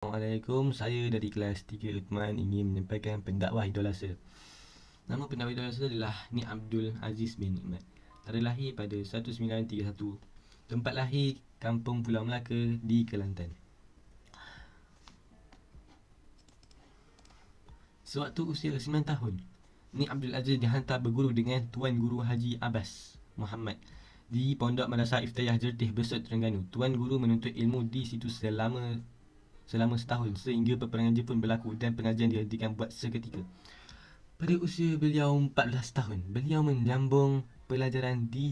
Assalamualaikum, saya dari kelas 3 Uthman ingin menyampaikan pendakwah Idola Saya. Nama pendakwah Idola Saya adalah Ni Abdul Aziz bin Nikmat. Tarikh lahir pada 1931. Tempat lahir Kampung Pulau Melaka di Kelantan. Sewaktu usia 9 tahun, Ni Abdul Aziz dihantar berguru dengan Tuan Guru Haji Abbas Muhammad di Pondok Madrasah Iftayah Jertih Besut, Terengganu. Tuan Guru menuntut ilmu di situ selama setahun sehingga peperangan Jepun berlaku dan pengajian dihentikan buat seketika. Pada usia beliau 14 tahun, beliau menyambung pelajaran di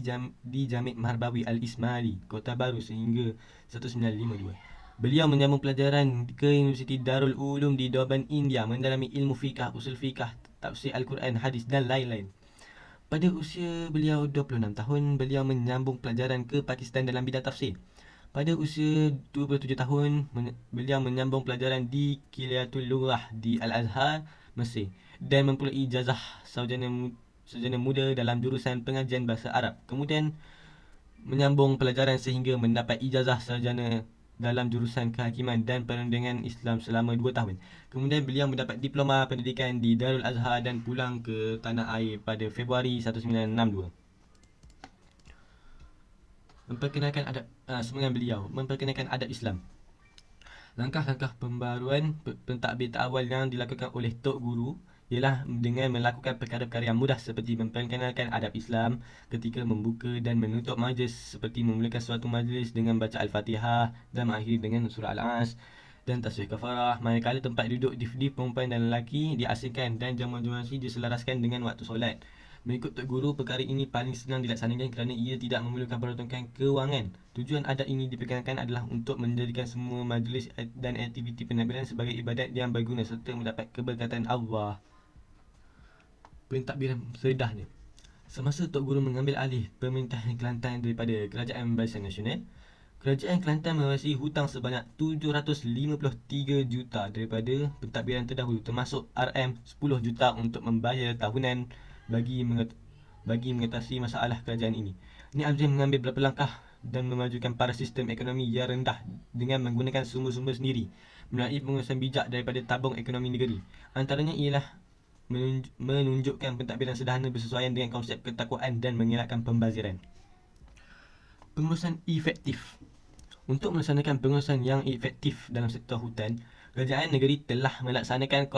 Jamik Marbawi Al-Ismaili, Kota Baru sehingga 1952. Beliau menyambung pelajaran ke Universiti Darul Ulum di Durban, India, mendalami ilmu fiqah, usul fiqah, tafsir Al-Quran, hadis dan lain-lain. Pada usia beliau 26 tahun, beliau menyambung pelajaran ke Pakistan dalam bidang tafsir. Pada usia 27 tahun, beliau menyambung pelajaran di Kuliatul Lughah di Al-Azhar, Mesir dan memperoleh ijazah sarjana muda dalam jurusan pengajian bahasa Arab. Kemudian menyambung pelajaran sehingga mendapat ijazah sarjana dalam jurusan kehakiman dan perundingan Islam selama 2 tahun. Kemudian beliau mendapat diploma pendidikan di Darul Azhar dan pulang ke tanah air pada Februari 1962. Semangat beliau memperkenalkan adab Islam. Langkah-langkah pembaruan pentadbir awal yang dilakukan oleh Tok Guru ialah dengan melakukan perkara-perkara yang mudah seperti memperkenalkan adab Islam ketika membuka dan menutup majlis, seperti memulakan suatu majlis dengan baca Al-Fatihah dan mengakhiri dengan surah Al-As dan tasbih kafarah. Manakala tempat duduk di perempuan dan lelaki diasingkan dan jamuan-jamuan diselaraskan dengan waktu solat. Mengikut Tok Guru, perkara ini paling senang dilaksanakan kerana ia tidak memerlukan peruntukan kewangan. Tujuan adab ini dipegangan adalah untuk menjadikan semua majlis dan aktiviti pentadbiran sebagai ibadat yang berguna serta mendapat keberkatan Allah. Pentadbiran sedahnya. Semasa Tok Guru mengambil alih pemerintahan Kelantan daripada Kerajaan Barisan Nasional, Kerajaan Kelantan mewarisi hutang sebanyak 753 juta daripada pentadbiran terdahulu, termasuk RM10 juta untuk membayar tahunan bagi mengatasi masalah kerajaan ini. Ni Abdul mengambil beberapa langkah dan memajukan para sistem ekonomi yang rendah dengan menggunakan sumber-sumber sendiri melalui pengurusan bijak daripada tabung ekonomi negeri. Antaranya ialah menunjukkan pentadbiran sederhana bersesuaian dengan konsep ketakwaan dan mengelakkan pembaziran. Pengurusan efektif. Untuk melaksanakan pengurusan yang efektif dalam sektor hutan, kerajaan negeri telah melaksanakan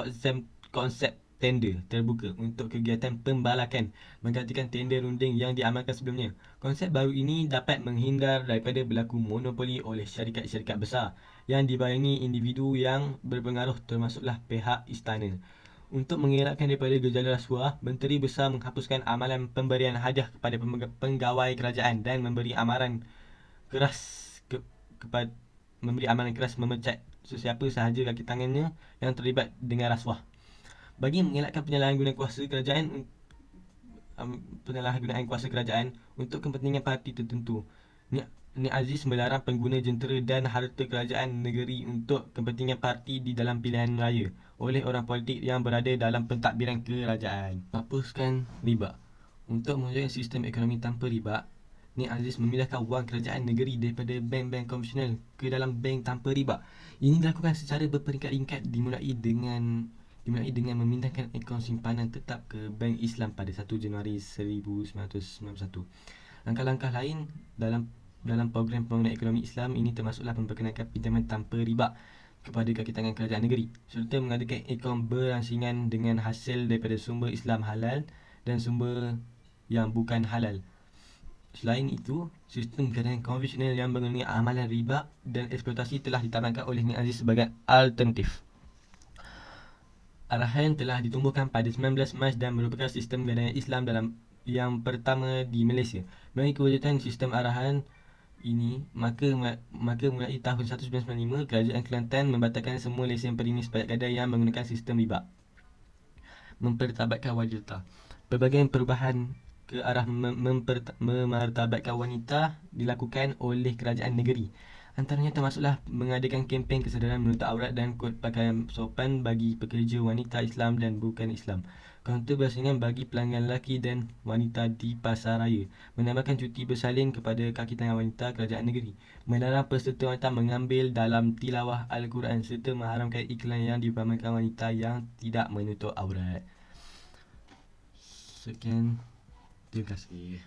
konsep tender terbuka untuk kegiatan pembalakan menggantikan tender runding yang diamalkan sebelumnya. Konsep baru ini dapat menghindar daripada berlaku monopoli oleh syarikat-syarikat besar yang dibayangi individu yang berpengaruh, termasuklah pihak istana. Untuk mengelakkan daripada gejala rasuah, Menteri Besar menghapuskan amalan pemberian hadiah kepada pegawai kerajaan dan memberi amaran keras memecat sesiapa sahaja kaki tangannya yang terlibat dengan rasuah. Bagi mengelakkan penyalahgunaan kuasa kerajaan untuk kepentingan parti tertentu, Ni Aziz melarang pengguna jentera dan harta kerajaan negeri untuk kepentingan parti di dalam pilihan raya oleh orang politik yang berada dalam pentadbiran kerajaan. Hapuskan riba. Untuk mewujudkan sistem ekonomi tanpa riba, Ni Aziz memindahkan wang kerajaan negeri daripada bank-bank konvensional ke dalam bank tanpa riba. Ini dilakukan secara berperingkat-ringkat dimulai dengan memindahkan akaun simpanan tetap ke Bank Islam pada 1 Januari 1991. Langkah-langkah lain dalam program pembangunan ekonomi Islam ini termasuklah memperkenalkan pinjaman tanpa riba kepada kaki tangan kerajaan negeri serta mengadakan akaun beransingan dengan hasil daripada sumber Islam halal dan sumber yang bukan halal. Selain itu, sistem kerajaan konvensional yang menggunakan amalan riba dan eksploitasi telah ditamatkan oleh Ni Aziz sebagai alternatif. Arahan telah ditumbuhkan pada 19 Mac dan merupakan sistem gadaian Islam yang pertama di Malaysia. Bagi kewujudan sistem arahan ini, maka mulai tahun 1995, Kerajaan Kelantan membatalkan semua lesen perintis pajak gadai yang menggunakan sistem riba. Mempertabatkan wanita. Pelbagai perubahan ke arah memartabatkan wanita dilakukan oleh kerajaan negeri. Antaranya termasuklah mengadakan kempen kesedaran menutup aurat dan kod pakaian sopan bagi pekerja wanita Islam dan bukan Islam. Kaunter bersaingan bagi pelanggan lelaki dan wanita di pasaraya. Menambahkan cuti bersalin kepada kaki tangan wanita kerajaan negeri. Melarang peserta wanita mengambil dalam tilawah Al-Quran serta mengharamkan iklan yang dipamerkan wanita yang tidak menutup aurat. Sekian. Terima kasih.